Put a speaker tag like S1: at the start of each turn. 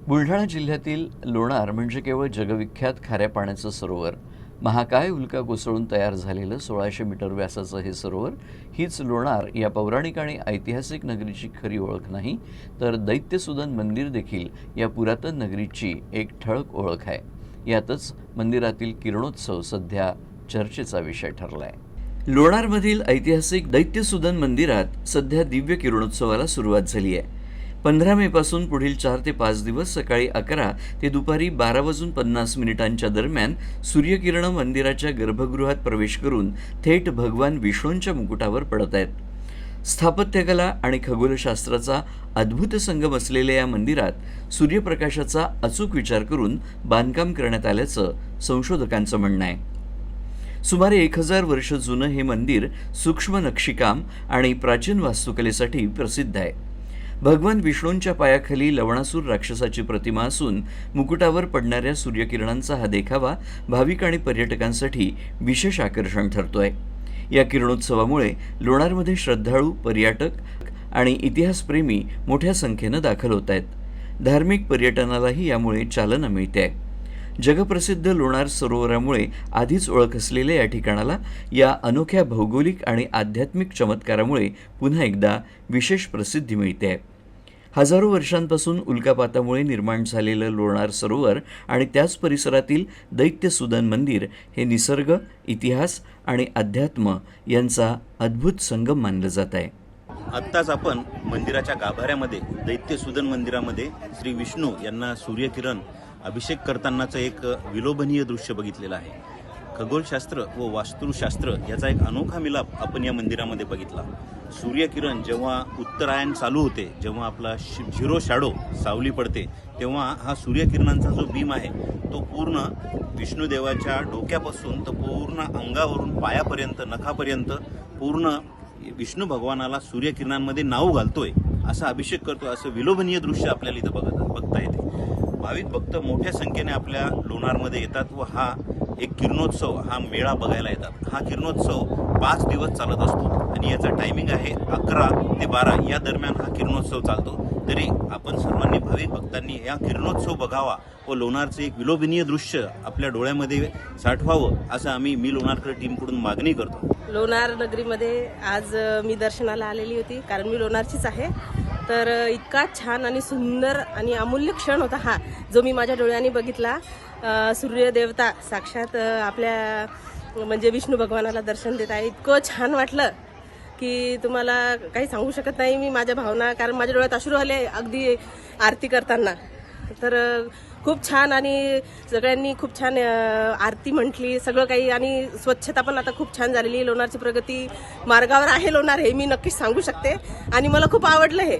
S1: बुलढाणा जिल्ह्यातील लोणार म्हणजे केवळ जगविख्यात खाऱ्या पाण्याचं सरोवर. महाकाय उल्का कोसळून तयार झालेलं 1600 मीटर व्यासाचं हे सरोवर हीच लोणार या पौराणिक आणि ऐतिहासिक नगरीची खरी ओळख नाही, तर दैत्यसुदन मंदिर देखील या पुरातन नगरीची एक ठळक ओळख आहे. यातच मंदिरातील किरणोत्सव सध्या चर्चेचा विषय ठरलाय. लोणारमधील ऐतिहासिक दैत्यसुदन मंदिरात सध्या दिव्य किरणोत्सवाला सुरुवात झाली आहे. 15 मे पासून पुढील 4 ते 5 दिवस सकाळी 11 ते दुपारी 12:50 दरम्यान सूर्यकिरणं मंदिराच्या गर्भगृहात प्रवेश करून थेट भगवान विष्णूंच्या मुकुटावर पडत आहेत. स्थापत्यकला आणि खगोलशास्त्राचा अद्भुत संगम असलेल्या या मंदिरात सूर्यप्रकाशाचा अचूक विचार करून बांधकाम करण्यात आल्याचं संशोधकांचं म्हणणं आहे. सुमारे 1000 वर्ष जुनं हे मंदिर सूक्ष्म नक्षीकाम आणि प्राचीन वास्तुकलेसाठी प्रसिद्ध आहे. भगवान विष्णूंच्या पायाखाली लवणासूर राक्षसाची प्रतिमा असून मुकुटावर पडणाऱ्या सूर्यकिरणांचा हा देखावा भाविक आणि पर्यटकांसाठी विशेष आकर्षण ठरतोय. या किरणोत्सवामुळे लोणारमध्ये श्रद्धाळू, पर्यटक आणि इतिहासप्रेमी मोठ्या संख्येनं दाखल होत आहेत. धार्मिक पर्यटनालाही यामुळे चालना मिळते. जगप्रसिद्ध लोणार सरोवरामुळे आधीच ओळख असलेल्या या ठिकाणाला या अनोख्या भौगोलिक आणि आध्यात्मिक चमत्कारामुळे पुन्हा एकदा विशेष प्रसिद्धी मिळते. हजारो वर्षांपासून उल्कापातामुळे निर्माण झालेलं लोणार सरोवर आणि त्याच परिसरातील दैत्यसुदन मंदिर हे निसर्ग, इतिहास आणि अध्यात्म यांचा अद्भुत संगम मानलं जात आहे.
S2: आत्ताच आपण मंदिराच्या गाभाऱ्यामध्ये दैत्यसुदन मंदिरामध्ये श्री विष्णू यांना सूर्यकिरण अभिषेक करतानाचं एक विलोभनीय दृश्य बघितलेलं आहे. खगोलशास्त्र व वास्तुशास्त्र याचा एक अनोखा मिलाप आपण या मंदिरामध्ये बघितला. सूर्यकिरण जेव्हा उत्तरायण चालू होते, जेव्हा आपला झिरो शॅडो सावली पडते, तेव्हा हा सूर्यकिरणांचा जो बीम आहे तो पूर्ण विष्णुदेवाच्या डोक्यापासून तर पूर्ण अंगावरून पायापर्यंत, नखापर्यंत पूर्ण विष्णू भगवानाला सूर्यकिरणांमध्ये नाव घालतोय, असा अभिषेक करतोय. असं विलोभनीय दृश्य आपल्याला इथं बघता येते. भाविक भक्त मोठ्या संख्येने आपल्या लोणारमध्ये येतात व हा एक किरणोत्सव, हा मेळा बघायला येतात. हा किरणोत्सव 5 दिवस चालत असतो आणि याचा टायमिंग आहे 11 ते 12 या दरम्यान हा किरणोत्सव चालतो. तरी आपण सर्वांनी, भाविक भक्तांनी या किरणोत्सव बघावा व लोणारचं एक विलोभनीय दृश्य आपल्या डोळ्यामध्ये साठवावं, असं मी लोणारकर टीमकडून मागणी करतो.
S3: लोणार नगरीमध्ये आज मी दर्शनाला आलेली होती, कारण मी लोणारचीच आहे. तर इतका छान आणि सुंदर आणि अमूल्य क्षण होता हा, जो मी माझ्या डोळ्यांनी बघितला. सूर्यदेवता साक्षात आपल्या म्हणजे विष्णू भगवानाला दर्शन देत आहे. इतकं छान वाटलं की तुम्हाला काही सांगू शकत नाही मी माझ्या भावना, कारण माझ्या डोळ्यात अश्रू आले अगदी आरती करताना. तर खूप छान आणि सगळ्यांनी खूप छान आरती म्हटली, सगळं काही. आणि स्वच्छता पण आता खूप छान झालेली. लोणारची प्रगती मार्गावर आहे लोणार, हे मी नक्कीच सांगू शकते आणि मला खूप आवडलं हे.